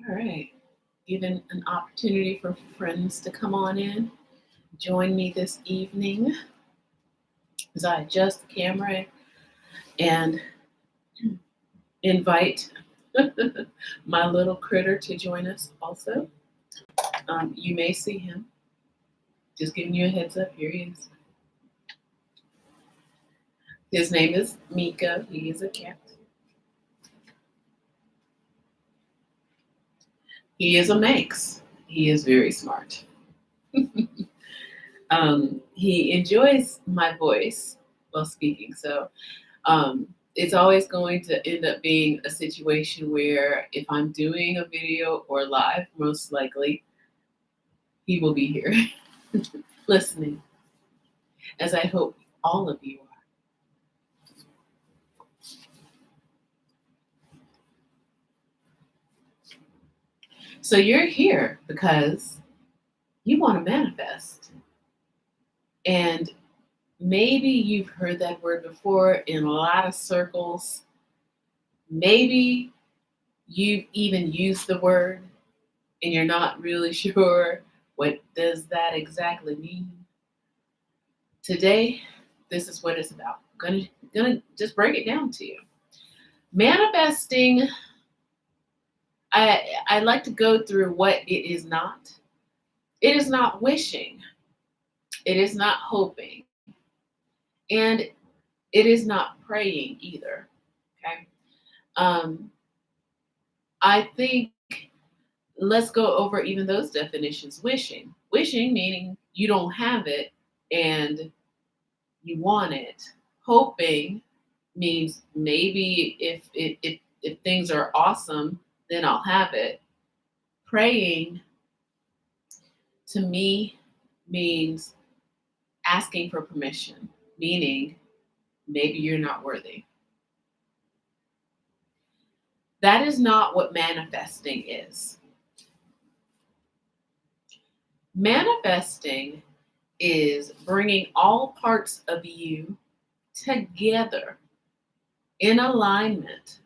All right. Given an opportunity for friends to come on in, join me this evening as I adjust the camera and invite my little critter to join us also. You may see him. Just giving you a heads up. Here he is. His name is Miko. He is a cat. He is a Manx. He is very smart. He enjoys my voice while speaking. So it's always going to end up being a situation where if I'm doing a video or live, most likely he will be here listening, as I hope all of you are. So you're here because you want to manifest. And maybe you've heard that word before in a lot of circles. Maybe you've even used the word and you're not really sure what does that exactly mean. Today, this is what it's about. I'm gonna just break it down to you. Manifesting, I like to go through what it is not. It is not wishing. It is not hoping. And it is not praying either. Okay. Um, I think let's go over even those definitions. Wishing meaning you don't have it and you want it. Hoping means maybe if things are awesome, then I'll have it. Praying to me means asking for permission, meaning maybe you're not worthy. That is not what manifesting is. Manifesting is bringing all parts of you together in alignment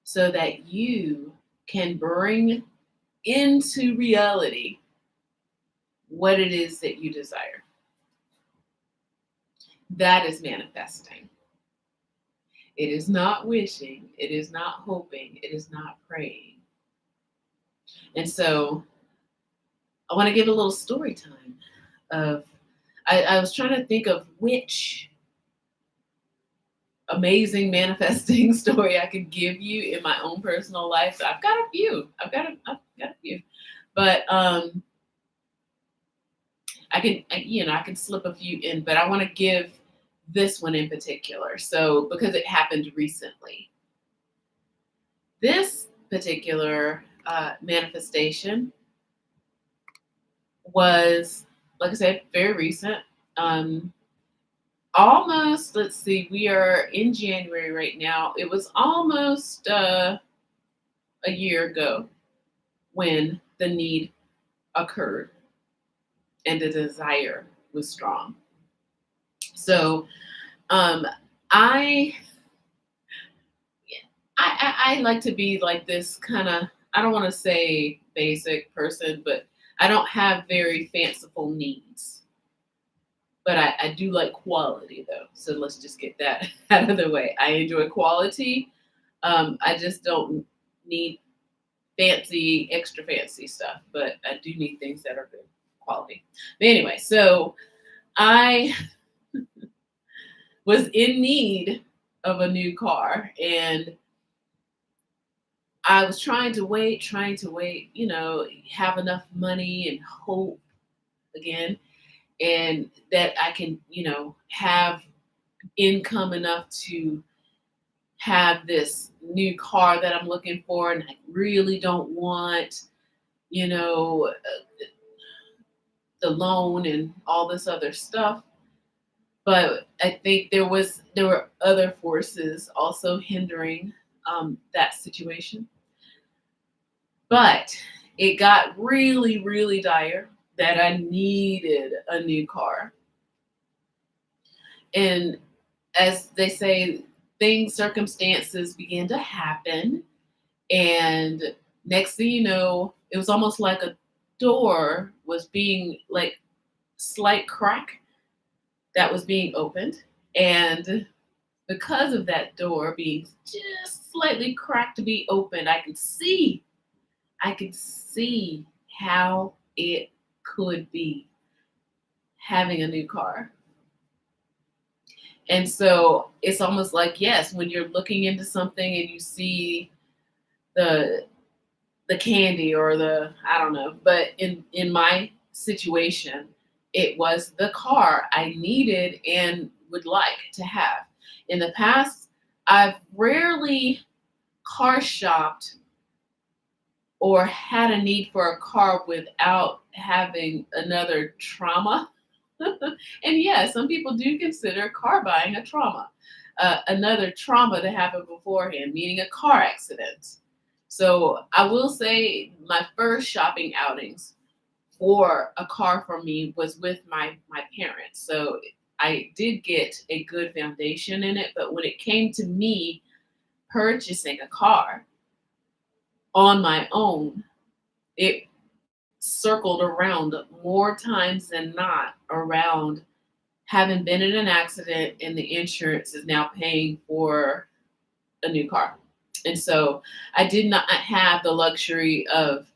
so that you can bring into reality what it is that you desire. That is manifesting. It is not wishing. It is not hoping. It is not praying. And so I want to give a little story time of, I was trying to think of which amazing manifesting story I could give you in my own personal life. So I've got a few. I've got a few. But I can slip a few in, but I want to give this one in particular. So because it happened recently. This particular manifestation was, like I said, very recent. Almost, let's see, we are in January right now. It was almost a year ago when the need occurred and the desire was strong. So I like to be like this kind of, I don't want to say basic person, but I don't have very fanciful needs. But I do like quality though. So let's just get that out of the way. I enjoy quality. I just don't need fancy, extra fancy stuff, but I do need things that are good quality. But anyway, so I was in need of a new car and I was trying to wait, have enough money and hope again, and that I can, have income enough to have this new car that I'm looking for. And I really don't want, the loan and all this other stuff. But I think there were other forces also hindering that situation. But it got really, really dire that I needed a new car. And as they say, circumstances began to happen. And Next thing you know, it was almost like a door was being like slight crack that was being opened. And because of that door being just slightly cracked to be opened, I could see how it could be having a new car. And so it's almost like, yes, when you're looking into something and you see the candy or the, I don't know, but in my situation, it was the car I needed and would like to have. In the past, I've rarely car shopped or had a need for a car without having another trauma. And yeah, some people do consider car buying a trauma, another trauma that happened beforehand, meaning a car accident. So I will say my first shopping outings for a car for me was with my parents. So I did get a good foundation in it, but when it came to me purchasing a car on my own, it circled around more times than not around having been in an accident and the insurance is now paying for a new car. And so I did not have the luxury of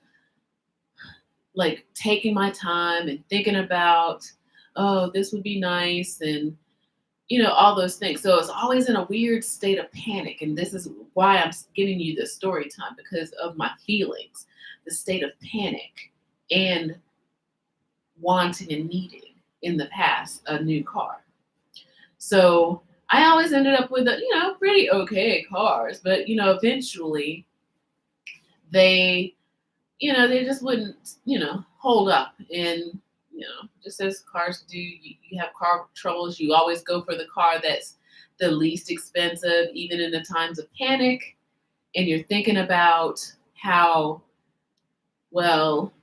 like taking my time and thinking about, oh, this would be nice, and all those things. So it's always in a weird state of panic. And this is why I'm giving you this story time, because of my feelings, the state of panic and wanting and needing in the past a new car. So I always ended up with pretty okay cars, but eventually they they just wouldn't hold up. And just as cars do, you have car troubles, you always go for the car that's the least expensive, even in the times of panic. And you're thinking about how, well,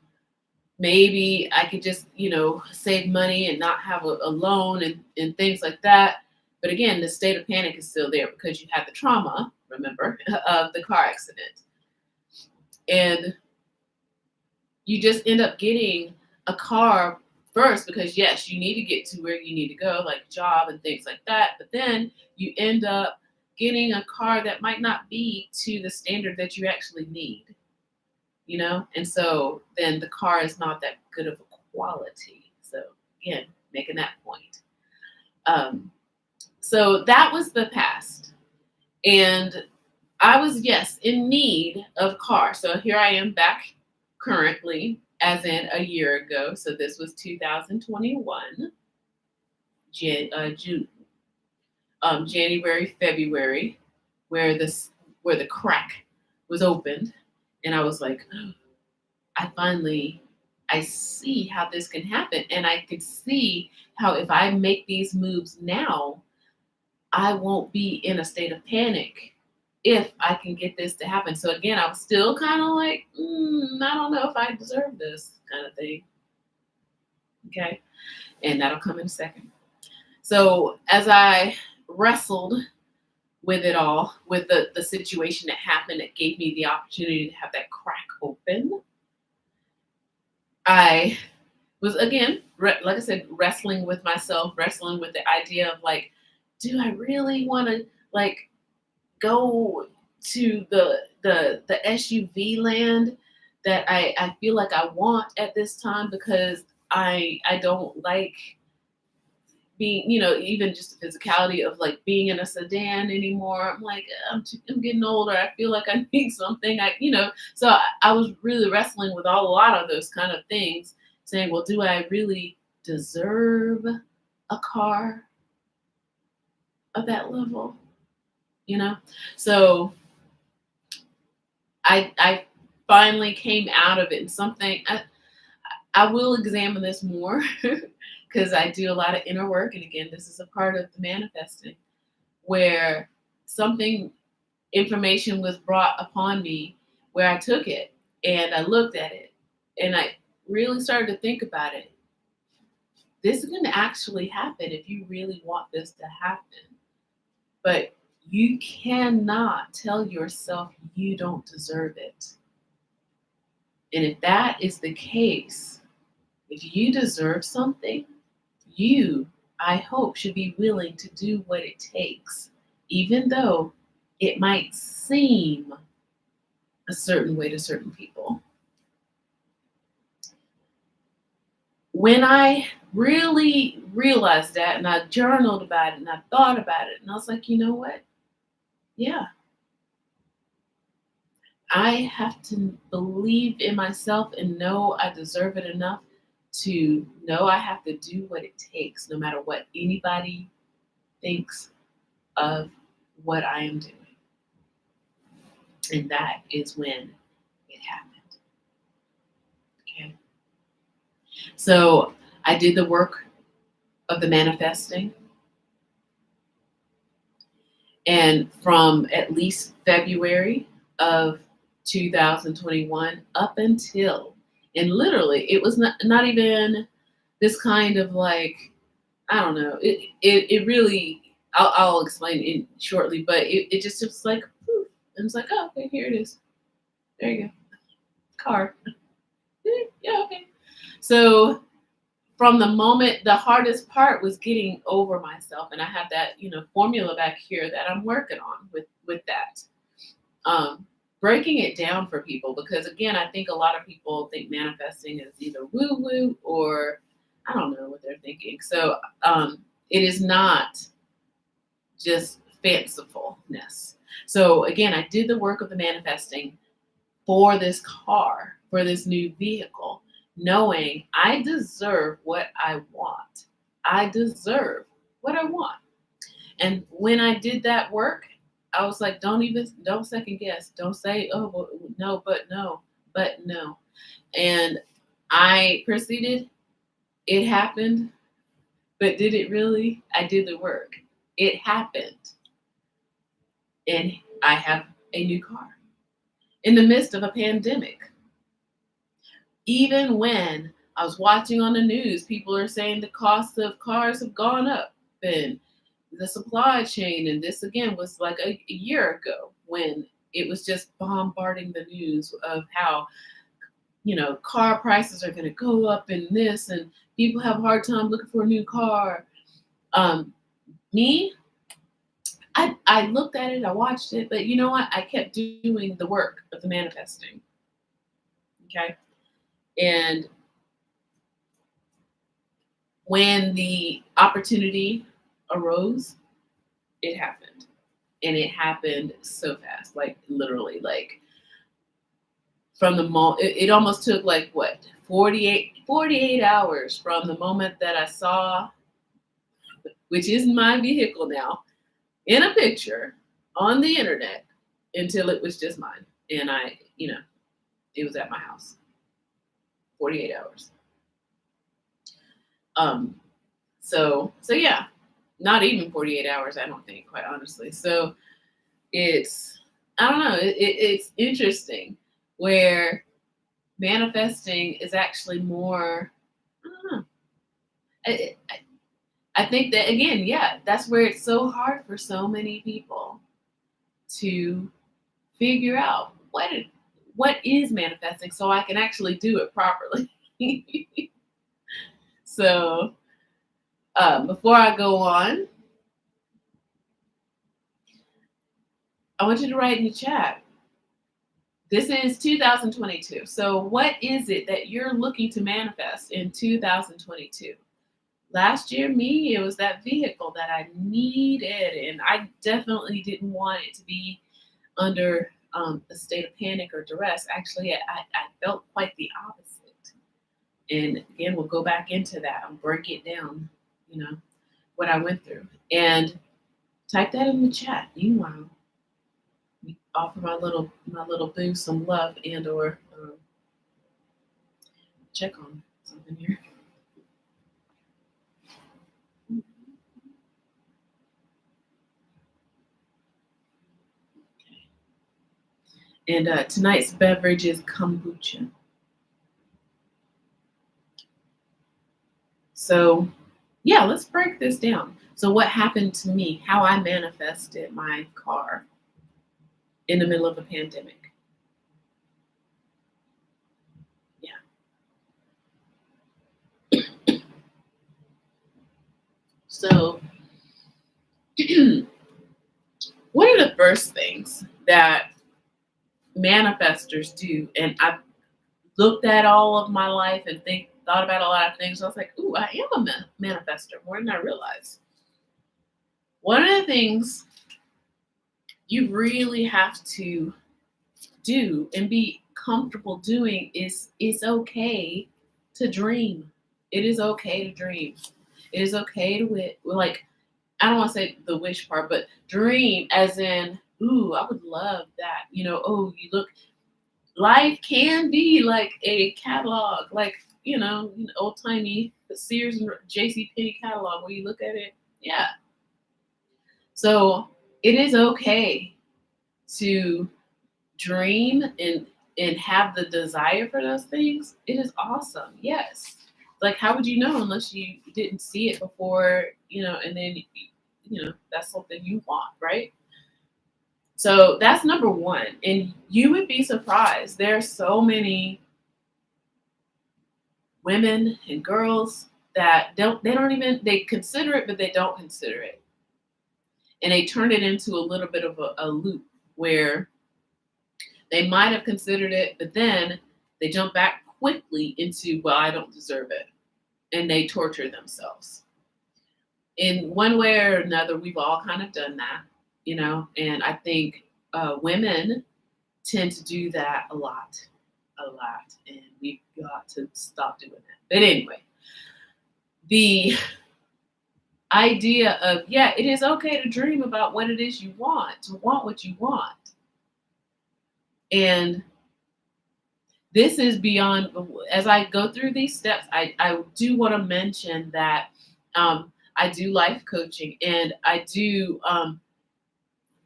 maybe I could just save money and not have a loan and things like that. But again, the state of panic is still there because you have the trauma, remember, of the car accident. And you just end up getting a car first because, yes, you need to get to where you need to go, like job and things like that. But then you end up getting a car that might not be to the standard that you actually need, And so then the car is not that good of a quality. So again, making that point. So that was the past. And I was, yes, in need of a car. So here I am back currently, as in a year ago. So this was 2021, June, January, February, where the crack was opened. And I was like, I see how this can happen. And I could see how if I make these moves now, I won't be in a state of panic if I can get this to happen. So again, I was still kind of like, I don't know if I deserve this kind of thing. Okay. And that'll come in a second. So as I wrestled with it all, with the situation that happened that gave me the opportunity to have that crack open, I was, again, like I said, wrestling with myself, wrestling with the idea of like, do I really want to like go to the SUV land that I feel like I want at this time, because I don't like being, even just the physicality of like being in a sedan anymore. I'm like, I'm getting older. I feel like I need something. So I was really wrestling with a lot of those kind of things, saying, well, do I really deserve a car of that level? So I finally came out of it, and something I will examine this more because I do a lot of inner work. And again, this is a part of the manifesting, where information was brought upon me, where I took it and I looked at it and I really started to think about it. This is going to actually happen if you really want this to happen. But you cannot tell yourself you don't deserve it. And if that is the case, if you deserve something, you, I hope, should be willing to do what it takes, even though it might seem a certain way to certain people. When I really realized that and I journaled about it and I thought about it, and I was like, you know what? Yeah, I have to believe in myself and know I deserve it enough to know I have to do what it takes, no matter what anybody thinks of what I am doing. And that is when it happened. Okay. So I did the work of the manifesting. And from at least February of 2021 up until, and literally, it was not even this kind of like, I don't know, it really, I'll explain it shortly, but it just was like, poof, and it's like, oh, okay, here it is. There you go. Car. Yeah, okay. So from the moment, the hardest part was getting over myself, and I have that formula back here that I'm working on with that, breaking it down for people, because again, I think a lot of people think manifesting is either woo woo or I don't know what they're thinking. So it is not just fancifulness. So again, I did the work of the manifesting for this car, for this new vehicle, knowing I deserve what I want. I deserve what I want. And when I did that work, I was like, don't second guess. Don't say, oh, well, no, but no, but no. And I proceeded. It happened. But did it really? I did the work. It happened. And I have a new car in the midst of a pandemic. Even when I was watching on the news, people are saying the cost of cars have gone up and the supply chain. And this again was like a year ago when it was just bombarding the news of how, car prices are going to go up and this, and people have a hard time looking for a new car. Me, I looked at it, I watched it, but you know what? I kept doing the work of the manifesting. Okay. And when the opportunity arose, it happened. And it happened so fast, like literally, like from the moment, it almost took like what, 48 hours from the moment that I saw, which is my vehicle now, in a picture on the internet until it was just mine. And it was at my house. 48 hours. So yeah, not even 48 hours, I don't think, quite honestly. So it's, I don't know, it's interesting where manifesting is actually more, I don't know. I think that again, yeah, that's where it's so hard for so many people to figure out what is manifesting so I can actually do it properly. So before I go on, I want you to write in the chat. This is 2022. So what is it that you're looking to manifest in 2022? Last year, it was that vehicle that I needed, and I definitely didn't want it to be under a state of panic or duress. Actually, I felt quite the opposite. And again, we'll go back into that and break it down, what I went through. And type that in the chat. Meanwhile, we offer my little boo some love and or check on something here. And tonight's beverage is kombucha. So, yeah, let's break this down. So what happened to me, how I manifested my car in the middle of a pandemic. So, one of the first things that manifestors do, and I've looked at all of my life and thought about a lot of things. I was like, ooh, I am a manifestor more than I realized. One of the things you really have to do and be comfortable doing is it's okay to dream. It is okay to dream. It is okay to like, I don't want to say the wish part, but dream as in, ooh, I would love that. Oh, you look, life can be like a catalog, like, old timey Sears and JC Penney catalog where you look at it. Yeah. So it is okay to dream and have the desire for those things. It is awesome. Yes. Like, how would you know unless you didn't see it before, and then, that's something you want, right? So that's number one. And you would be surprised. There are so many women and girls that they consider it, but they don't consider it. And they turn it into a little bit of a loop where they might have considered it, but then they jump back quickly into, well, I don't deserve it. And they torture themselves. In one way or another, we've all kind of done that, and I think women tend to do that a lot, and we've got to stop doing that. But anyway, the idea of, yeah, it is okay to dream about what it is you want, to want what you want. And this is beyond, as I go through these steps, I do want to mention that I do life coaching, and I do,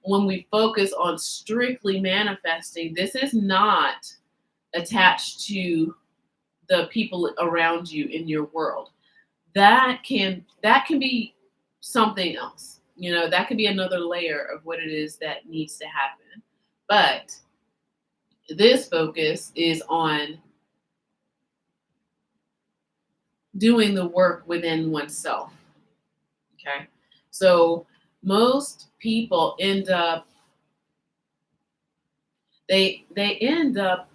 when we focus on strictly manifesting, this is not attached to the people around you in your world. That can be something else. That could be another layer of what it is that needs to happen. But this focus is on doing the work within oneself. Okay. So most people end up, they end up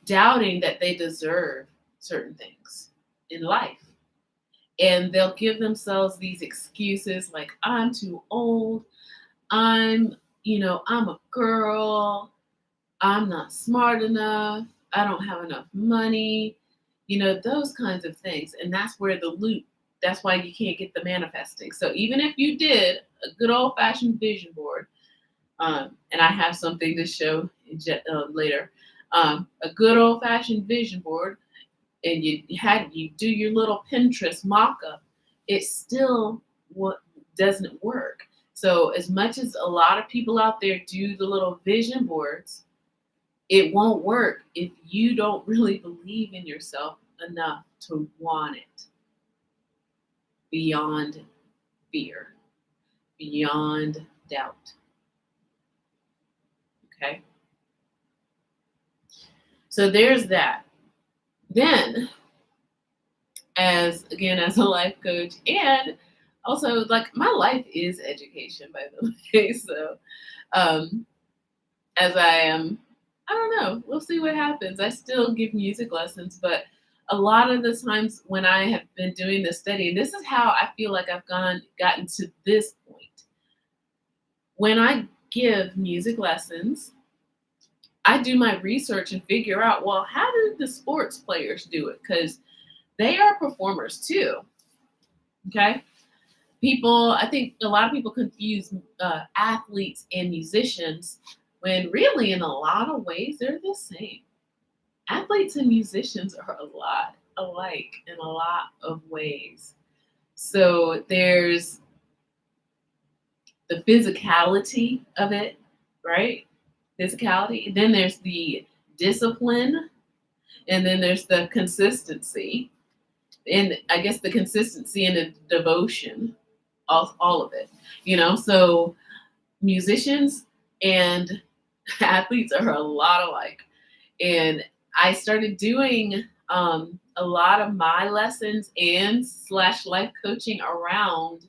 doubting that they deserve certain things in life. And they'll give themselves these excuses like, I'm too old, I'm a girl, I'm not smart enough, I don't have enough money, those kinds of things. And that's where that's why you can't get the manifesting. So even if you did a good old fashioned vision board, and I have something to show later, a good old fashioned vision board, and you do your little Pinterest mock-up, it still doesn't work. So as much as a lot of people out there do the little vision boards, it won't work if you don't really believe in yourself enough to want it beyond fear, beyond doubt. Okay? So there's that. Then, as a life coach, and also, like, my life is education, by the way. So as I don't know, we'll see what happens. I still give music lessons, but a lot of the times when I have been doing this study, and this is how I feel like I've gotten to this point. When I give music lessons, I do my research and figure out, well, how do the sports players do it? Because they are performers too. Okay? I think a lot of people confuse athletes and musicians when really, in a lot of ways, they're the same. Athletes and musicians are a lot alike in a lot of ways. So there's the physicality of it, right? Physicality. Then there's the discipline, and then there's the consistency. And I guess the consistency and the devotion, all of it. So musicians and athletes are a lot alike. And I started doing a lot of my lessons and / life coaching around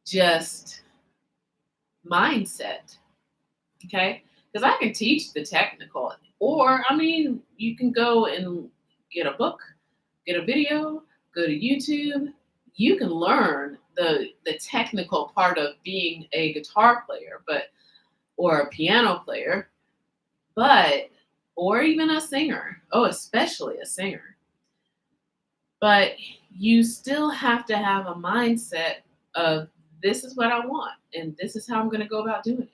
just mindset. Okay. Because I can teach the technical, or I mean, you can go and get a book, get a video, go to YouTube. You can learn the technical part of being a guitar player, or a piano player, but or even a singer. Oh, especially a singer. But you still have to have a mindset of this is what I want and this is how I'm going to go about doing it.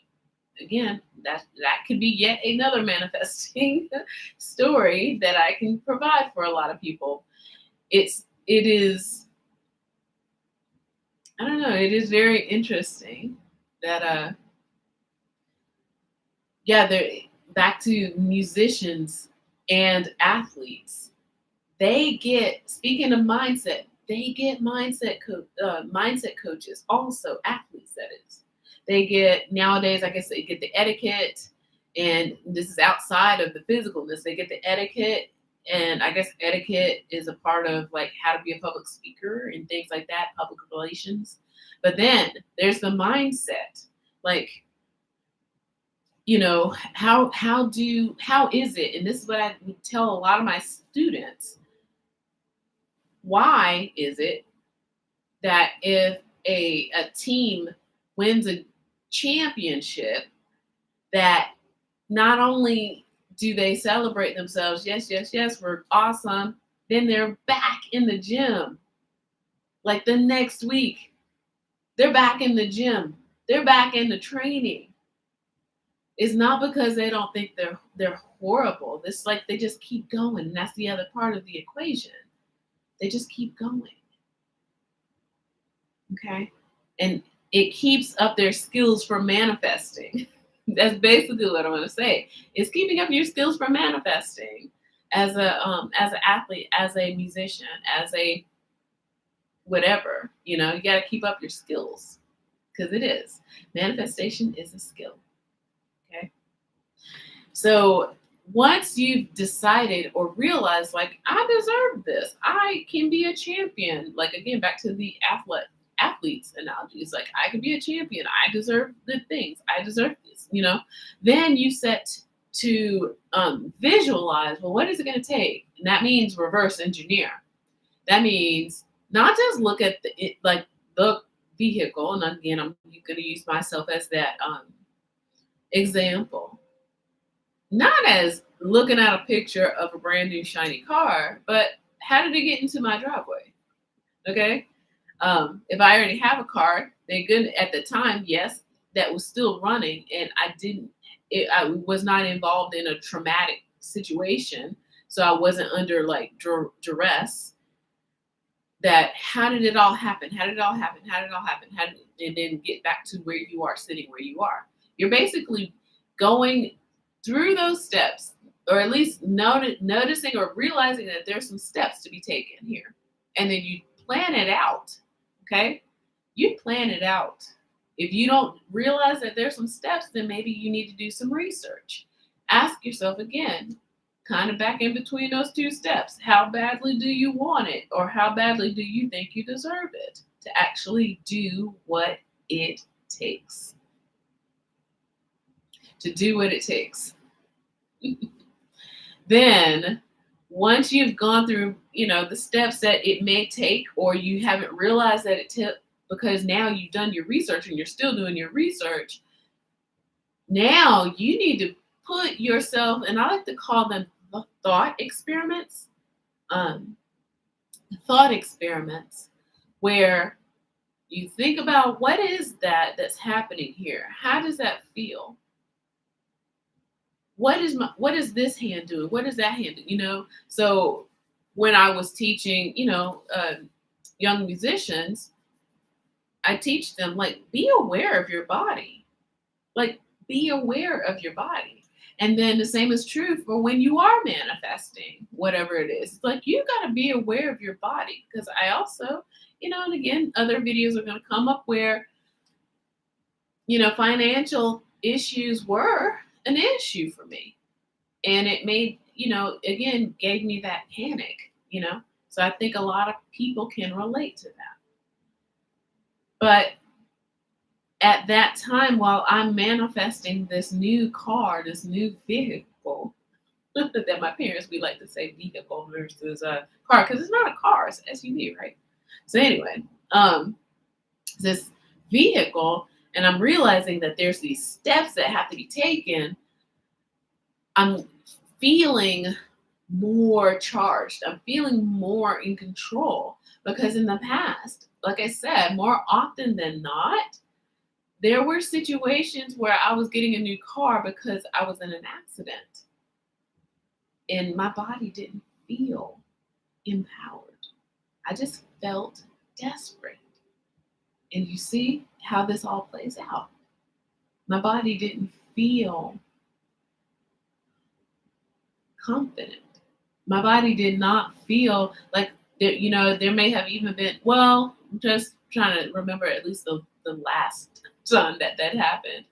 Again, that could be yet another manifesting story that I can provide for a lot of people. It is, I don't know, it is very interesting that they're back to musicians and athletes. They get, speaking of mindset, they get mindset coaches, also athletes, that is. They get, nowadays, I guess they get the etiquette, and this is outside of the physicalness. They get the etiquette, and I guess etiquette is a part of like how to be a public speaker and things like that, public relations. But then there's the mindset, like, how is it? And this is what I tell a lot of my students. Why is it that if a team wins a championship, that not only do they celebrate themselves, yes, we're awesome, then they're back in the gym. Like the next week, they're back in the gym. They're back in the training. It's not because they don't think they're horrible. It's like they just keep going. And that's the other part of the equation. They just keep going. Okay? And it keeps up their skills for manifesting. That's basically what I want to say. It's keeping up your skills for manifesting as an athlete, as a musician, as a whatever. You got to keep up your skills, because it is. Manifestation is a skill. Okay? So once you've decided or realized, like, I deserve this, I can be a champion. Like, again, back to the athletes analogy. It's like, I can be a champion. I deserve good things. I deserve this, Then you set to visualize, well, what is it going to take? And that means reverse engineer. That means not just look at the vehicle. And again, I'm going to use myself as that example. Not as looking at a picture of a brand new shiny car, but how did it get into my driveway? Okay. If I already have a car, then good. At the time, yes, that was still running, and I was not involved in a traumatic situation, so I wasn't under like duress. That how did it all happen? How did it all happen? How did it all happen? And then get back to where you are, sitting where you are. You're basically going through those steps, or at least noticing or realizing that there's some steps to be taken here, and then you plan it out. Okay, you plan it out. If you don't realize that there's some steps, then maybe you need to do some research. Ask yourself again, kind of back in between those two steps, how badly do you want it, or how badly do you think you deserve it, to actually do what it takes. To do what it takes. Then once you've gone through, the steps that it may take, or you haven't realized that it took, because now you've done your research and you're still doing your research, now you need to put yourself, and I like to call them thought experiments, where you think about, what is that's happening here? How does that feel? What is this hand doing? What is that hand doing? So when I was teaching, young musicians, I teach them, like, be aware of your body. Like, be aware of your body. And then the same is true for when you are manifesting, whatever it is. It's like, you got to be aware of your body. Because I also, and again, other videos are going to come up where, financial issues were an issue for me. And it made, again, gave me that panic, So I think a lot of people can relate to that. But at that time, while I'm manifesting this new car, this new vehicle, that my parents, we like to say vehicle versus a car, because it's not a car, it's an SUV, right? So anyway, this vehicle, and I'm realizing that there's these steps that have to be taken. I'm feeling more charged. I'm feeling more in control, because in the past, like I said, more often than not, there were situations where I was getting a new car because I was in an accident and my body didn't feel empowered. I just felt desperate. And you see how this all plays out. My body didn't feel confident. My body did not feel like there may have even been, well, I'm just trying to remember at least the last time that happened.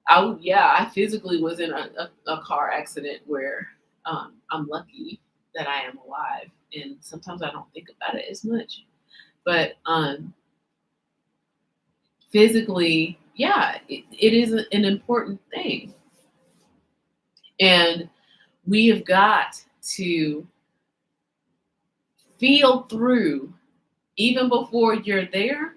I physically was in a car accident where I'm lucky that I am alive, and sometimes I don't think about it as much. But physically, it is an important thing, and we have got to feel through, even before you're there,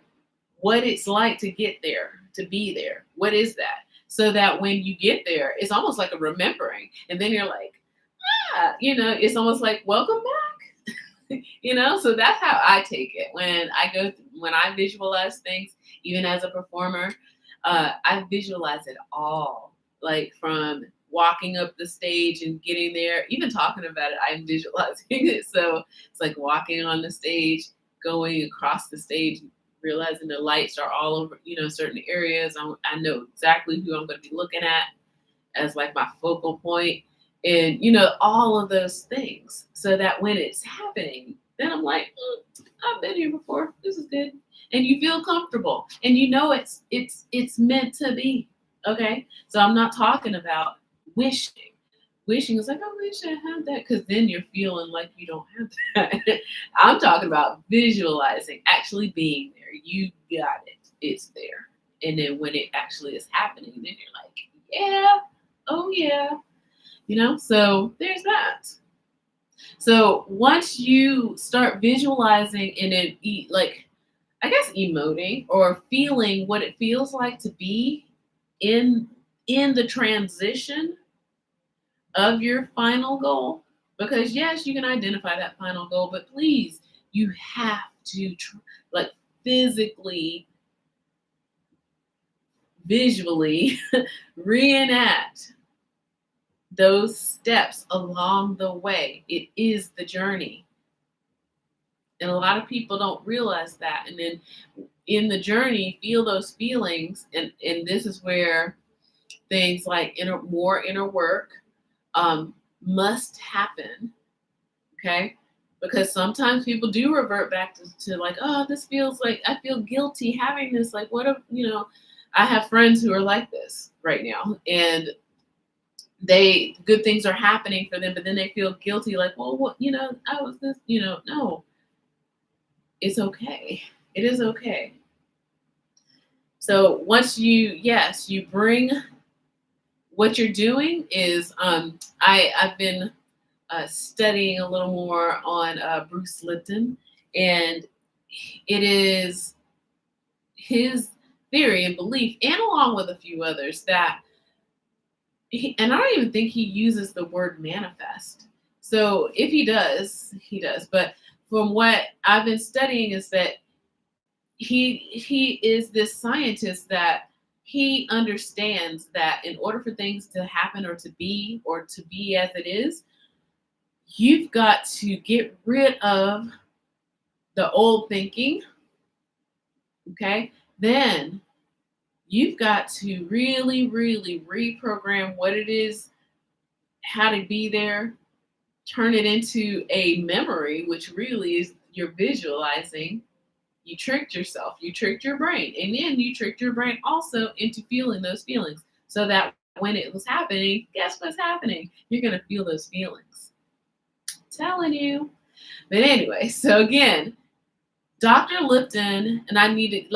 what it's like to get there, to be there. What is that? So that when you get there, it's almost like a remembering. And then you're like, it's almost like, welcome back. So that's how I take it. When I visualize things, even as a performer, I visualize it all. Like from walking up the stage and getting there, even talking about it, I'm visualizing it. So it's like walking on the stage, going across the stage, realizing the lights are all over, certain areas. I know exactly who I'm going to be looking at as like my focal point, and all of those things, so that when it's happening, then I'm like, I've been here before. This is good, and you feel comfortable, and it's meant to be. Okay, so I'm not talking about wishing. Wishing is like, I wish I had that, because then you're feeling like you don't have that. I'm talking about visualizing, actually being there. You got it. It's there. And then when it actually is happening, then you're like, yeah, oh yeah. So there's that. So once you start visualizing and then emoting or feeling what it feels like to be in the transition of your final goal, because yes, you can identify that final goal, but please, you have to physically, visually reenact those steps along the way. It is the journey, and a lot of people don't realize that. And then in the journey, feel those feelings, and this is where things like more inner work must happen. Okay, because sometimes people do revert back to like, oh, this feels like I feel guilty having this. Like, what if I have friends who are like this right now, and good things are happening for them, but then they feel guilty, like, well, what, I was this, no, it's okay. It is okay. So once you bring, what you're doing is, I've been studying a little more on Bruce Lipton, and it is his theory and belief, and along with a few others, that and I don't even think he uses the word manifest. So if he does, he does. But from what I've been studying is that he is this scientist that he understands that in order for things to happen or to be as it is, you've got to get rid of the old thinking. Okay? Then you've got to really, really reprogram what it is, how to be there, turn it into a memory, which really is you're visualizing. You tricked yourself, you tricked your brain, and then you tricked your brain also into feeling those feelings, so that when it was happening, guess what's happening? You're going to feel those feelings. I'm telling you. But anyway, so again, Dr. Lipton, and I needed,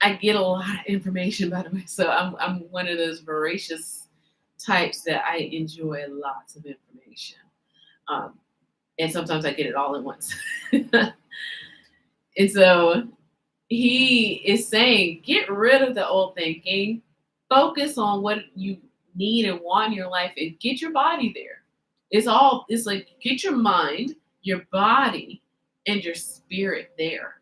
I get a lot of information, by the way. So I'm one of those voracious types that I enjoy lots of information. Um, and sometimes I get it all at once. And so he is saying, get rid of the old thinking, focus on what you need and want in your life, and get your body there. It's like get your mind, your body, and your spirit there.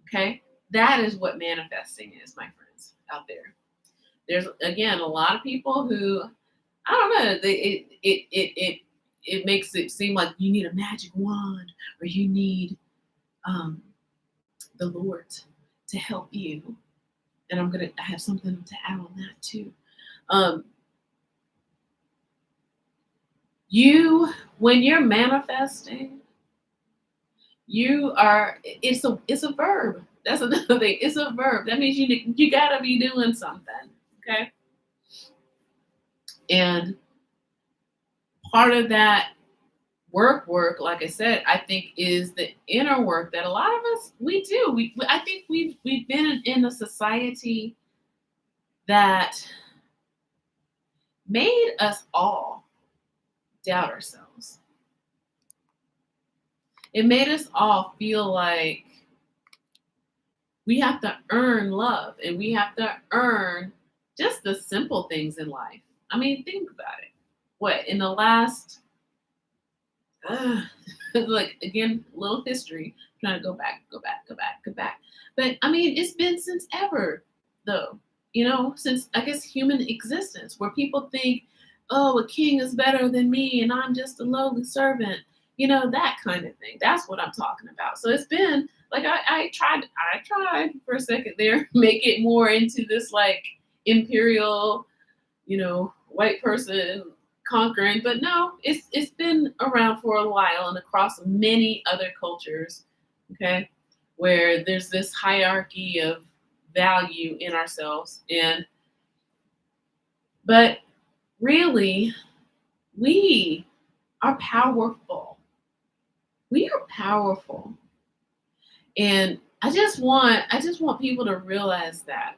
Okay? That is what manifesting is, my friends, out there. There's again a lot of people who I don't know, it makes it seem like you need a magic wand or you need the Lord to help you. And I have something to add on that too. Um, when you're manifesting, it's a verb. That's another thing. It's a verb. That means you gotta be doing something. Okay. And part of that work, like I said, I think is the inner work that a lot of us we do. I think we've been in a society that made us all doubt ourselves. It made us all feel like we have to earn love and we have to earn just the simple things in life. I mean, think about it. What in the last like again, little history, trying to go back. But I mean, it's been since ever, though. Since I guess human existence, where people think, oh, a king is better than me, and I'm just a lowly servant. That kind of thing. That's what I'm talking about. So it's been like I tried for a second there, make it more into this like imperial, white person conquering, but no, it's been around for a while and across many other cultures, okay, where there's this hierarchy of value in ourselves, but really we are powerful. We are powerful. And I just want people to realize that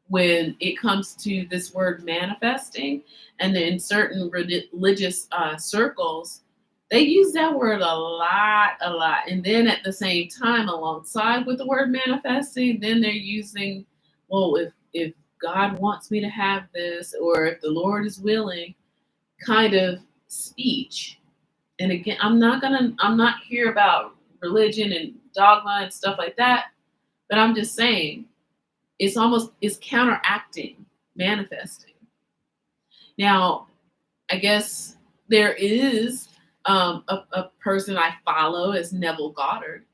when it comes to this word manifesting, and in certain religious circles, they use that word a lot. And then at the same time, alongside with the word manifesting, then they're using, well, if God wants me to have this, or if the Lord is willing, kind of speech. And again, I'm not here about religion and dogma and stuff like that, but I'm just saying, it's counteracting manifesting. Now, I guess there is a person I follow is Neville Goddard,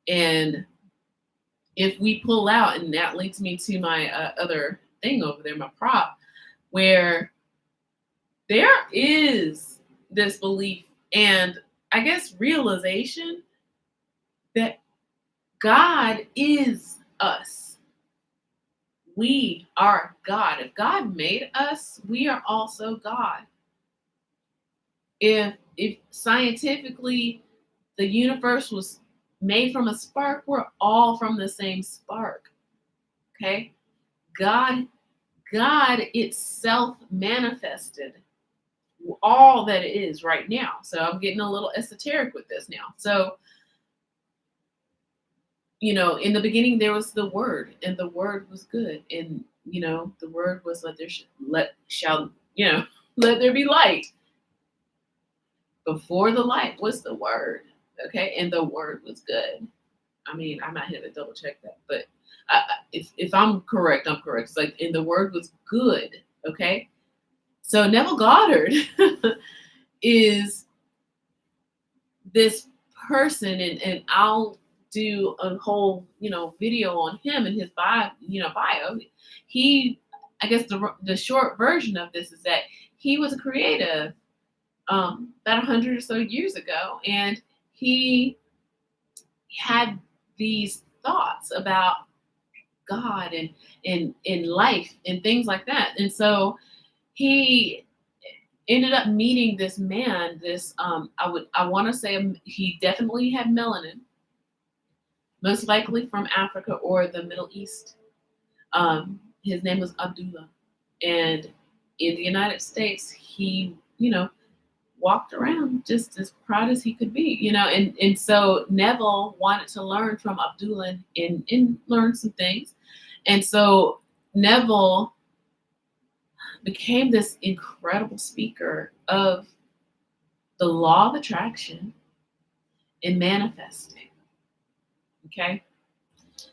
and if we pull out, and that leads me to my other thing over there, my prop, where there is this belief and I guess realization that God is us. We are God. If God made us, we are also God. If scientifically the universe was made from a spark, we're all from the same spark. Okay? God itself manifested all that it is right now. So I'm getting a little esoteric with this now. So in the beginning there was the Word, and the Word was good, and the Word was let there be light. Before the light was the Word, okay, and the Word was good. I mean, I'm not here to double check that, but if I'm correct, I'm correct. It's like, and the Word was good, okay. So Neville Goddard is this person, and I'll do a whole video on him and his bio. I guess the short version of this is that he was a creative about 100 or so years ago, and he had these thoughts about God and in life and things like that. And so he ended up meeting this man, I want to say he definitely had melanin. most likely from Africa or the Middle East. His name was Abdullah. And in the United States, he, walked around just as proud as he could be, and so Neville wanted to learn from Abdullah and learn some things. And so Neville became this incredible speaker of the law of attraction and manifesting. Okay.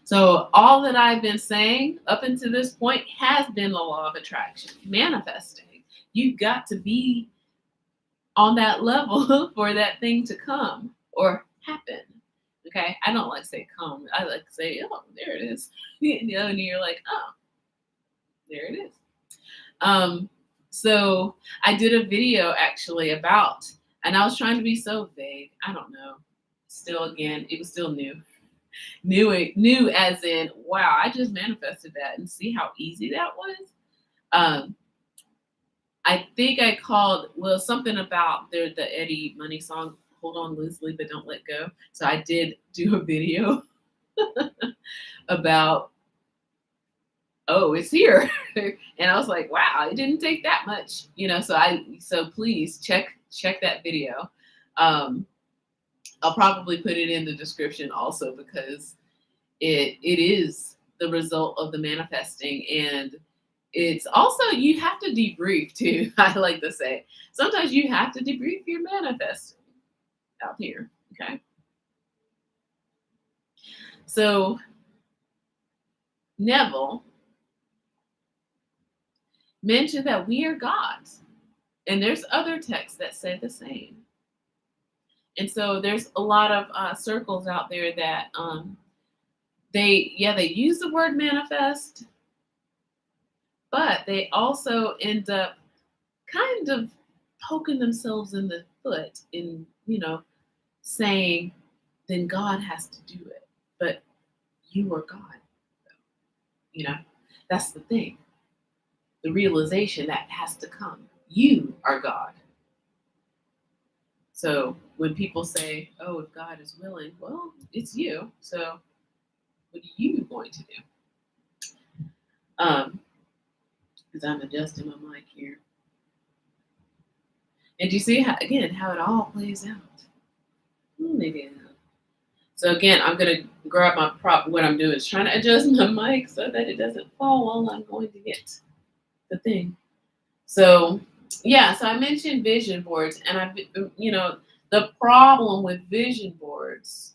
So all that I've been saying up until this point has been the law of attraction, manifesting. You've got to be on that level for that thing to come or happen. Okay. I don't like to say come. I like to say, oh, there it is. And you're like, oh, there it is. So I did a video actually about, and I was trying to be so vague. I don't know. Still, again, it was still new. New as in, wow, I just manifested that and see how easy that was. I think I called, something about the Eddie Money song, Hold On Loosely But Don't Let Go. So I did do a video about, oh, it's here. And I was like, wow, it didn't take that much, so please check that video. I'll probably put it in the description also, because it is the result of the manifesting. And it's also, you have to debrief too. I like to say, sometimes you have to debrief your manifesting out here. Okay. So Neville mentioned that we are gods, and there's other texts that say the same. And so there's a lot of circles out there that they use the word manifest, but they also end up kind of poking themselves in the foot in, saying, then God has to do it. But you are God. That's the thing. The realization that has to come. You are God. So when people say, oh, if God is willing, well, it's you. So what are you going to do? Because I'm adjusting my mic here. And do you see how it all plays out? Maybe not. So again, I'm going to grab my prop. What I'm doing is trying to adjust my mic so that it doesn't fall while I'm going to get the thing. So yeah, so I mentioned vision boards, and the problem with vision boards.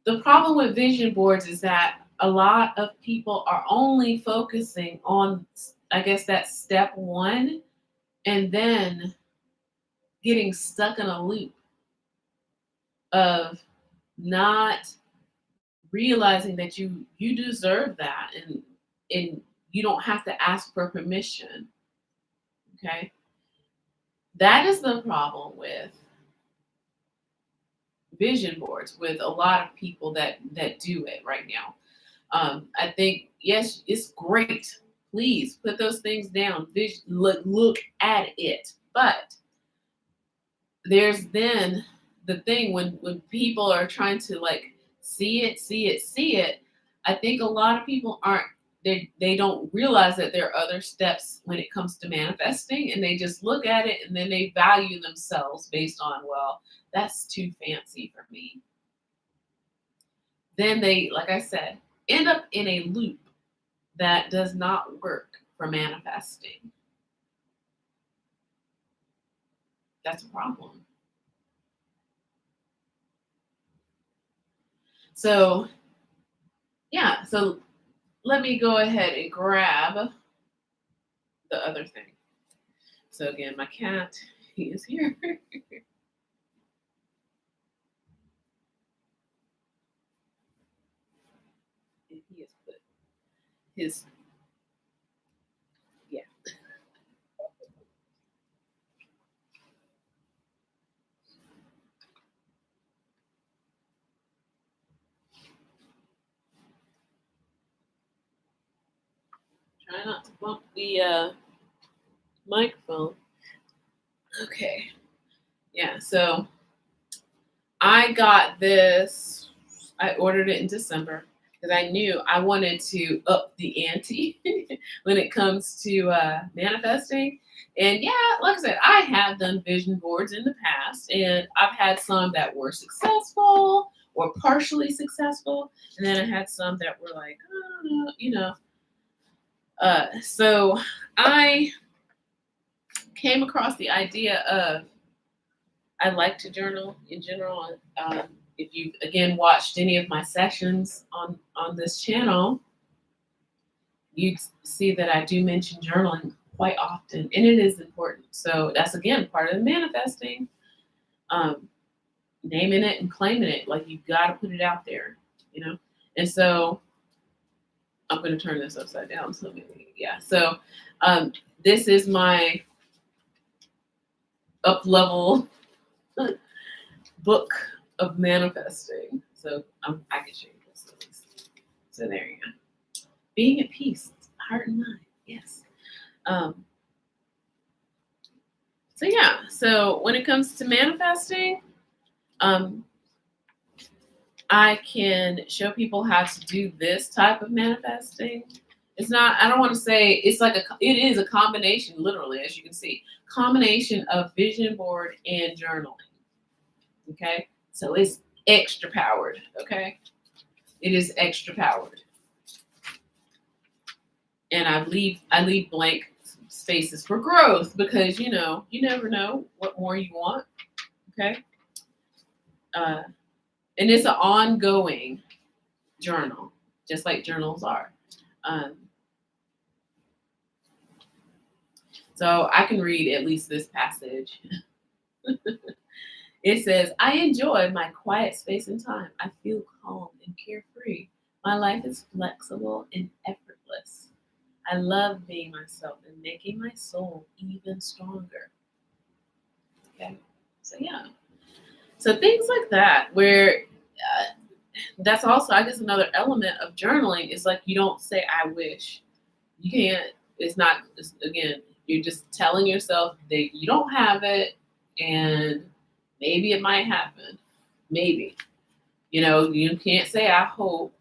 The problem with vision boards is that a lot of people are only focusing on, I guess, that step one, and then getting stuck in a loop of not realizing that you deserve that, and you don't have to ask for permission. Okay? That is the problem with vision boards, with a lot of people that do it right now. I think, yes, it's great. Please put those things down. Look at it. But there's then the thing when people are trying to see it. I think a lot of people they don't realize that there are other steps when it comes to manifesting, and they just look at it and then they value themselves based on, well, that's too fancy for me. Then they, like I said, end up in a loop that does not work for manifesting. That's a problem. So, yeah, so let me go ahead and grab the other thing. So again, my cat, he is here. And he has put his, yeah. Try not to bump the microphone. Okay. Yeah, so I got this I ordered it in December because I knew I wanted to up the ante when it comes to manifesting. And yeah, like I said, I have done vision boards in the past, and I've had some that were successful or partially successful, and then I had some that were like, oh, you know. So I came across the idea of I like to journal in general. If you've again watched any of my sessions on this channel, you'd see that I do mention journaling quite often, and it is important. So that's again part of the manifesting, naming it and claiming it. Like you've got to put it out there, you know. And so I'm going to turn this upside down. So maybe, yeah. So this is my up level book of manifesting. So I can show you this. So there you go. Being at peace, heart and mind. Yes. So yeah. So when it comes to manifesting, I can show people how to do this type of manifesting. It's not, I don't want to say it's like it is a combination, literally, as you can see, combination of vision board and journaling. Okay. So it's extra powered. Okay. It is extra powered. And I leave blank spaces for growth because, you know, you never know what more you want. Okay. And it's an ongoing journal, just like journals are. So I can read at least this passage. It says, I enjoy my quiet space and time. I feel calm and carefree. My life is flexible and effortless. I love being myself and making my soul even stronger. Okay. So yeah. So things like that, where that's also, I guess, another element of journaling is like you don't say, I wish. You can't, it's not, again, you're just telling yourself that you don't have it and maybe it might happen. Maybe. You know, you can't say, I hope.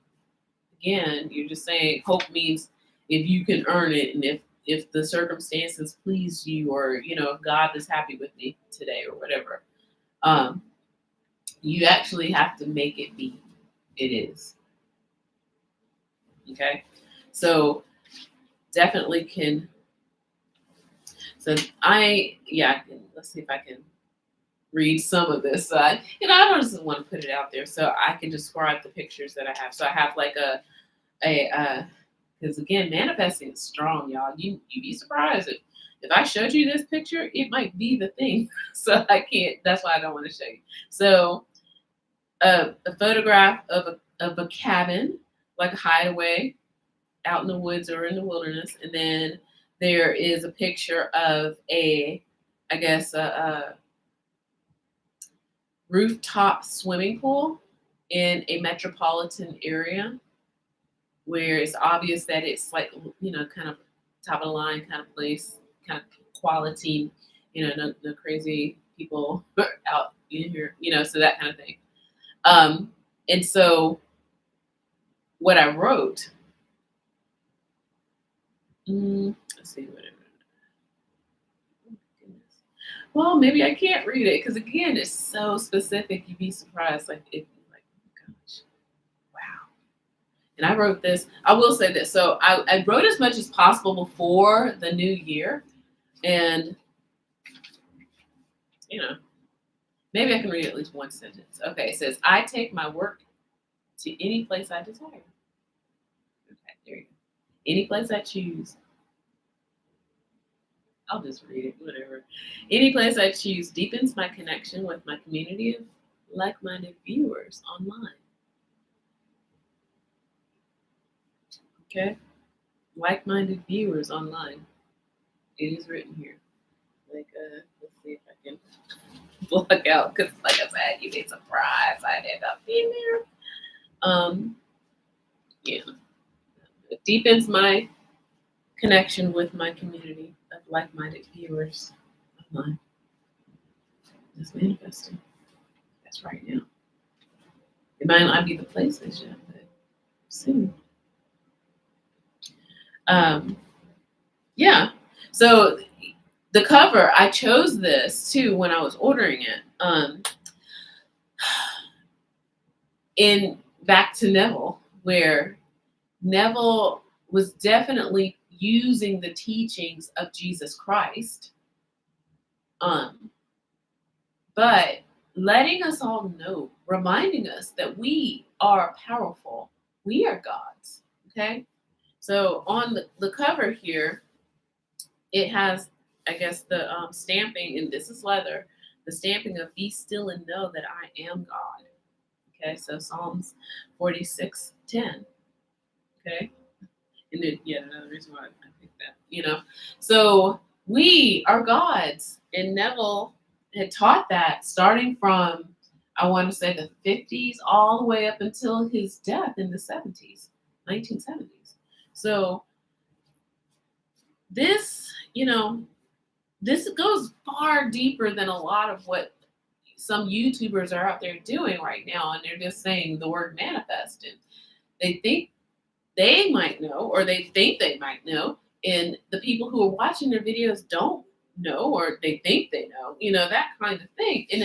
Again, you're just saying hope means if you can earn it and if the circumstances please you, or, you know, if God is happy with me today or whatever. You actually have to make it be. It is. Okay. So definitely can. So let's see if I can read some of this. I don't just want to put it out there, so I can describe the pictures that I have. So I have like because again, manifesting is strong, y'all. You'd be surprised if I showed you this picture, it might be the thing. So I can't. That's why I don't want to show you. So a photograph of a cabin, like a hideaway, out in the woods or in the wilderness, and then there is a picture of a rooftop swimming pool in a metropolitan area where it's obvious that it's like, you know, kind of top of the line kind of place, kind of quality, you know, no crazy people out in here, you know, so that kind of thing. And so what I wrote, let's see, whatever. Well, maybe I can't read it because again, it's so specific. You'd be surprised. Like, oh my gosh, wow. And I wrote this. I will say this. So I wrote as much as possible before the new year, and you know, maybe I can read at least one sentence. Okay, it says, "I take my work to any place I desire." Okay, there you go. Any place I choose. I'll just read it, whatever. Any place I choose deepens my connection with my community of like-minded viewers online. Okay? Like-minded viewers online. It is written here. Like, let's see if I can block out, because like I said, you'd be surprised I'd end up being there. Yeah. It deepens my connection with my community of like-minded viewers online. That's manifesting. That's right now. It might not be the places yet, but soon. Yeah. So the cover, I chose this too when I was ordering it. In back to Neville, where Neville was definitely using the teachings of Jesus Christ, but letting us all know, reminding us that we are powerful, we are gods. Okay, so on the cover here, it has, I guess, the stamping, and this is leather, the stamping of "Be still and know that I am God." Okay, so Psalms 46:10. Okay, and then yeah, another reason why I think that, so we are gods, and Neville had taught that starting from, I want to say, the 50s all the way up until his death in the 70s, 1970s. So this, this goes far deeper than a lot of what some YouTubers are out there doing right now, and they're just saying the word manifest, and they think they might know, or they think they might know, and the people who are watching their videos don't know, or they think they know, that kind of thing. And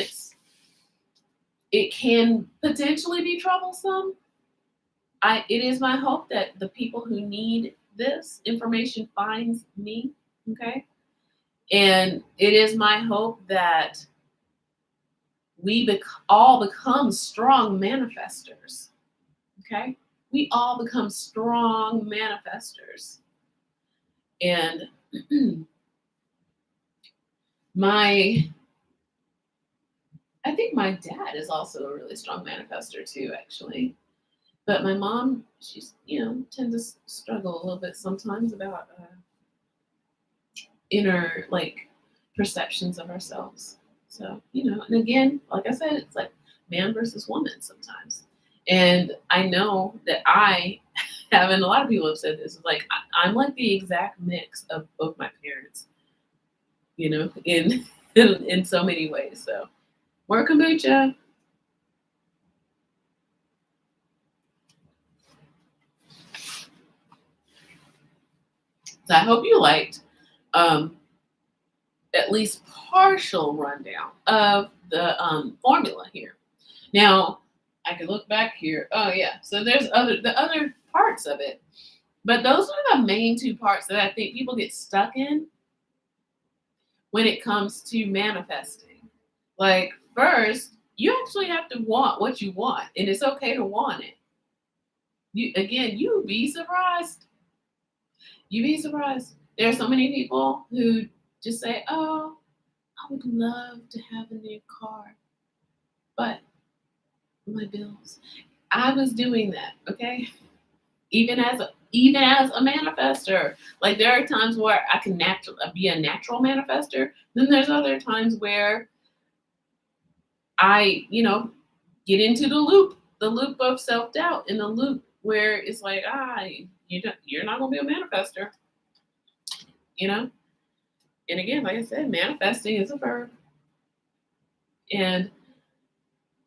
it can potentially be troublesome. It is my hope that the people who need this information finds me, okay? And it is my hope that we all become strong manifestors, okay? We all become strong manifestors. And I think my dad is also a really strong manifestor too, actually. But my mom, she's, tends to struggle a little bit sometimes about inner, like, perceptions of ourselves. So, and again, like I said, it's like man versus woman sometimes. And I know that I have, and a lot of people have said this, like, I'm like the exact mix of both my parents, in so many ways. So, more kombucha. So I hope you liked at least partial rundown of the formula here. Now, I can look back here. Oh yeah, so there's the other parts of it, but those are the main two parts that I think people get stuck in when it comes to manifesting. Like, first, you actually have to want what you want, and it's okay to want it. You'd be surprised. You'd be surprised. There are so many people who just say, "Oh, I would love to have a new car, but my bills." I was doing that, okay? Even as a manifester. Like, there are times where I can be a natural manifester. Then there's other times where I, get into the loop of self-doubt, in the loop where it's like, you're not gonna be a manifester, you know? And again, like I said, manifesting is a verb. And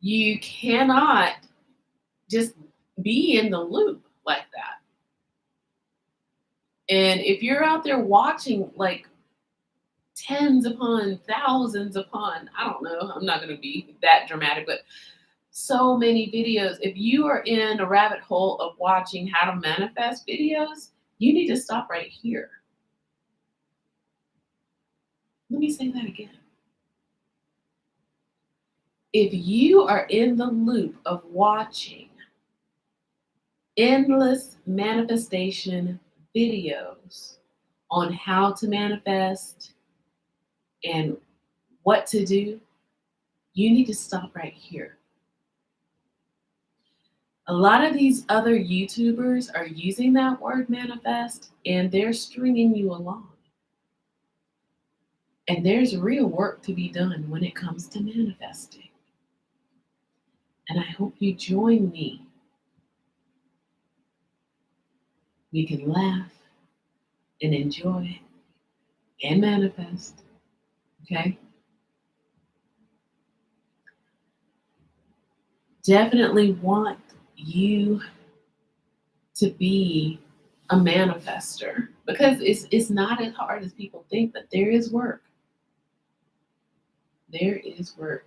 you cannot just be in the loop like that. And if you're out there watching, like, tens upon thousands upon, I don't know, I'm not going to be that dramatic, but so many videos, if you are in a rabbit hole of watching how to manifest videos, you need to stop right here. Let me say that again. If you are in the loop of watching endless manifestation videos on how to manifest and what to do, you need to stop right here. A lot of these other YouTubers are using that word manifest, and they're stringing you along. And there's real work to be done when it comes to manifesting. And I hope you join me. We can laugh and enjoy and manifest. Okay? definitely want you to be a manifester because it's not as hard as people think, but there is work. There is work,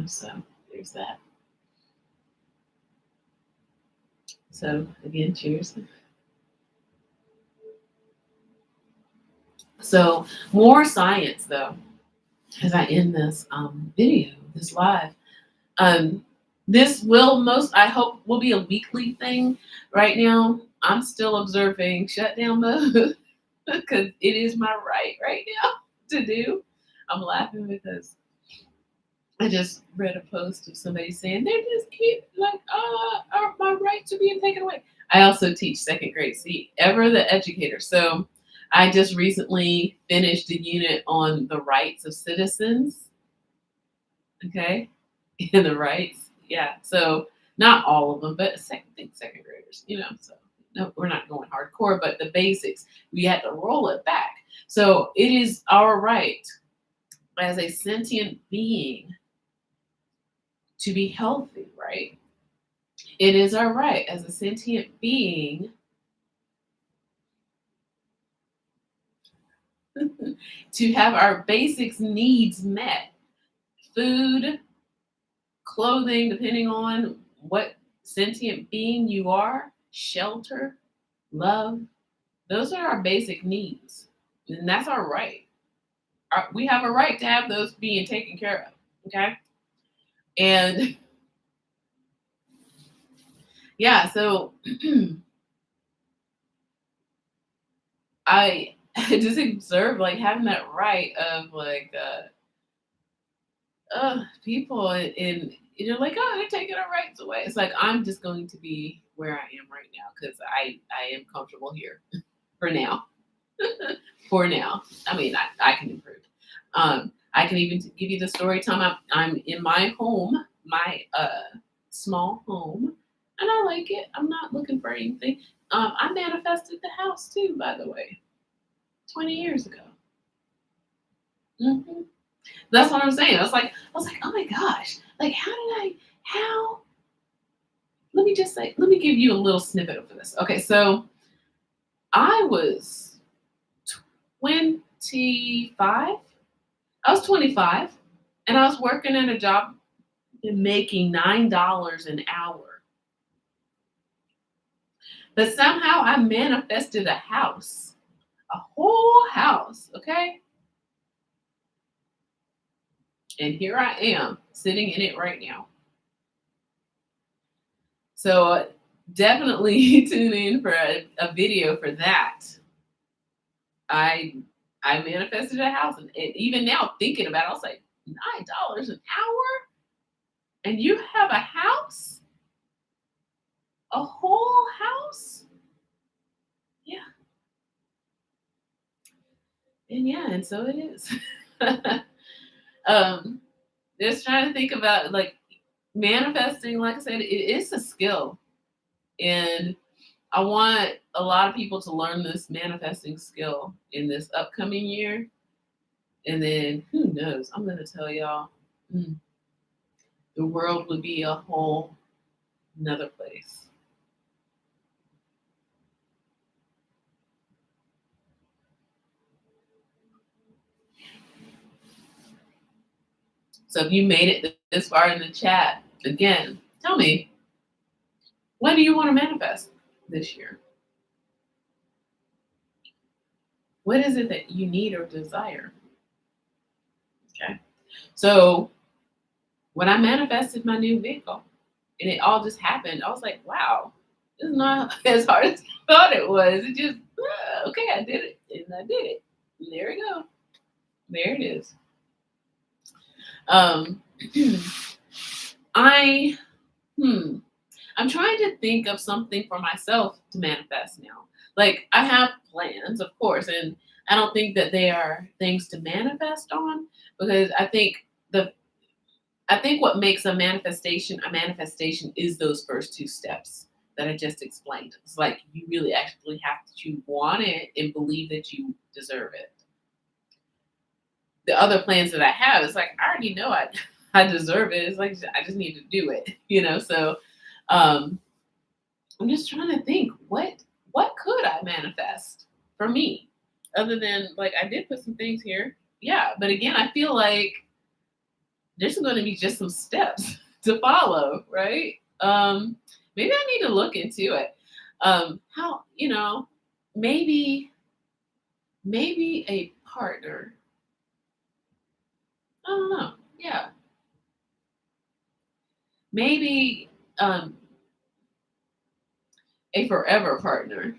so there's that. So again, cheers. So more science though, as I end this video, this live. This I hope will be a weekly thing. Right now, I'm still observing shutdown mode because it is my right now to do. I'm laughing because I just read a post of somebody saying they just keep are my rights are being taken away. I also teach second grade. See, ever the educator. So I just recently finished a unit on the rights of citizens. Okay, and the rights. Yeah. So not all of them, but I think second graders. So no, we're not going hardcore, but the basics we had to roll it back. So it is our right as a sentient being to be healthy, right? It is our right as a sentient being to have our basics needs met. Food, clothing, depending on what sentient being you are, shelter, love, those are our basic needs. And that's our right. We have a right to have those being taken care of. Okay. And yeah, so I just observed like having that right of like people and you're like, oh, they're taking our rights away. It's like I'm just going to be where I am right now because I am comfortable here for now. For now. I mean, I can improve. I can even give you the story time. I'm in my home, my small home, and I like it. I'm not looking for anything. I manifested the house too, by the way, 20 years ago. Hmm. That's what I'm saying. I was like, oh my gosh, like how? Let me give you a little snippet of this. Okay, so I was 25. I was 25 and I was working at a job making $9 an hour. But somehow I manifested a house, a whole house, okay? And here I am sitting in it right now. So definitely tune in for a video for that. I manifested a house, and even now thinking about it, I was like, $9 an hour? And you have a house? A whole house? Yeah. And yeah, and so it is. Just trying to think about like manifesting, like I said, it's a skill. And I want a lot of people to learn this manifesting skill in this upcoming year. And then who knows? I'm going to tell y'all, the world would be a whole another place. So if you made it this far in the chat, again, tell me, what do you want to manifest this year? What is it that you need or desire? Okay. So when I manifested my new vehicle and it all just happened, I was like, wow, this is not as hard as I thought it was. It just, okay, I did it and I did it. And there we go. There it is. I'm trying to think of something for myself to manifest now. Like I have plans, of course, and I don't think that they are things to manifest on because I think what makes a manifestation is those first two steps that I just explained. It's like you really actually have to want it and believe that you deserve it. The other plans that I have is like I already know I deserve it. It's like I just need to do it. So um, I'm just trying to think what could I manifest for me other than like I did put some things here. Yeah, but again, I feel like there's going to be just some steps to follow, right? Maybe I need to look into it. How maybe a partner. I don't know. Yeah, maybe a forever partner.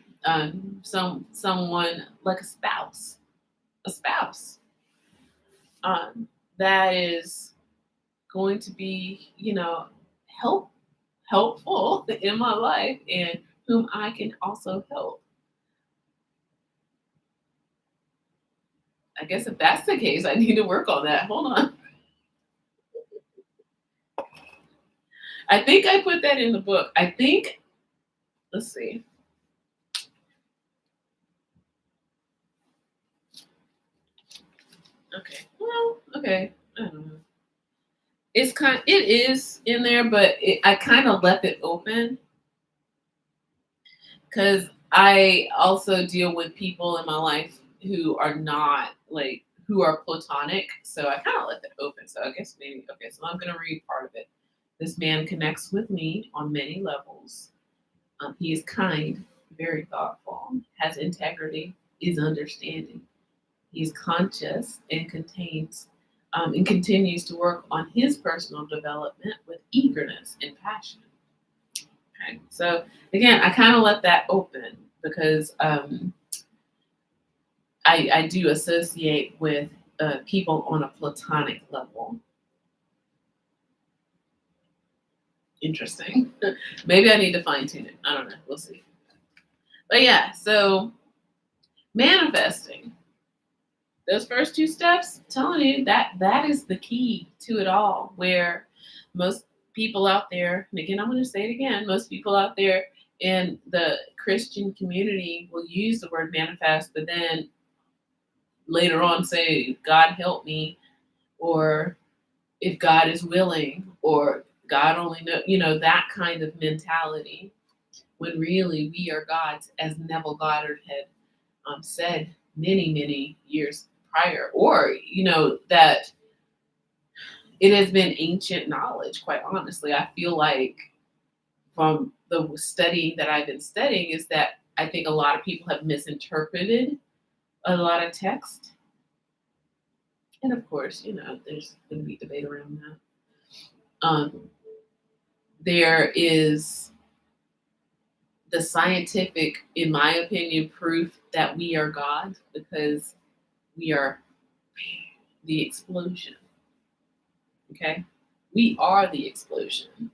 Someone like a spouse that is going to be, helpful in my life and whom I can also help. I guess if that's the case, I need to work on that. Hold on. I think I put that in the book. Let's see. Okay. Well, okay. I don't know. It is in there, but I kind of left it open because I also deal with people in my life who are not like who are platonic. So I kind of left it open. So I guess maybe okay. So I'm gonna read part of it. This man connects with me on many levels. He is kind, very thoughtful, has integrity, is understanding. He's conscious and continues to work on his personal development with eagerness and passion. Okay, so again, I kind of let that open because I do associate with people on a platonic level. Interesting. Maybe I need to fine tune it. I don't know. We'll see. But yeah, so manifesting. Those first two steps, I'm telling you that is the key to it all. Where most people out there, and again, I'm going to say it again, most people out there in the Christian community will use the word manifest, but then later on say, God help me, or if God is willing, or God only know, that kind of mentality. When really we are God's, as Neville Goddard had said many years prior, or that it has been ancient knowledge. Quite honestly, I feel like from the studying that I've been studying is that I think a lot of people have misinterpreted a lot of text, and of course, there's going to be debate around that. There is the scientific, in my opinion, proof that we are God because we are the explosion. Okay? We are the explosion.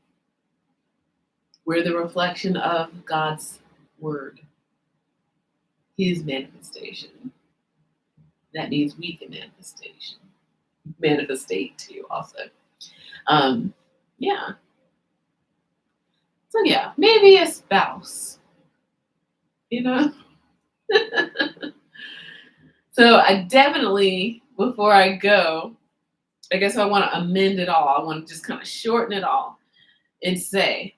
We're the reflection of God's word, his manifestation. That means we can manifestate too, also. Yeah. So yeah, maybe a spouse, you know? So I definitely, before I go, I guess I want to amend it all. I want to just kind of shorten it all and say,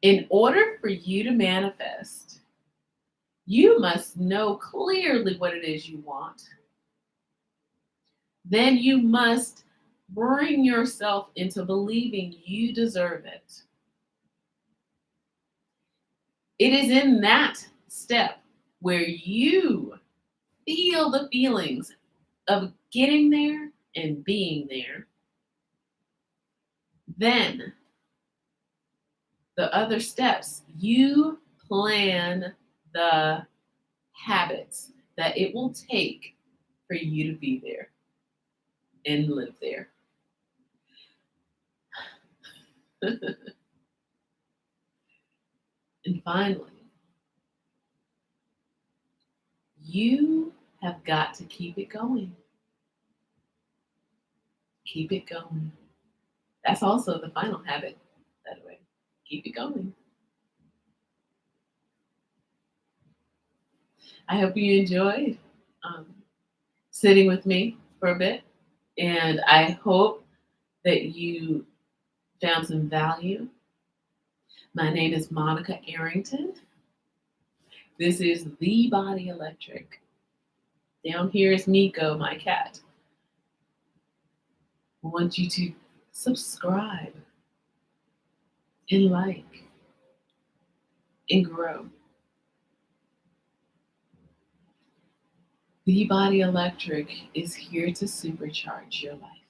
in order for you to manifest, you must know clearly what it is you want. Then you must bring yourself into believing you deserve it. It is in that step where you feel the feelings of getting there and being there. Then the other steps, you plan the habits that it will take for you to be there and live there. And finally, you have got to keep it going. Keep it going. That's also the final habit, by the way. Keep it going. I hope you enjoyed sitting with me for a bit. And I hope that you found some value. My name is Monica Arrington. This is The Body Electric. Down here is Miko, my cat. I want you to subscribe and like and grow. The Body Electric is here to supercharge your life.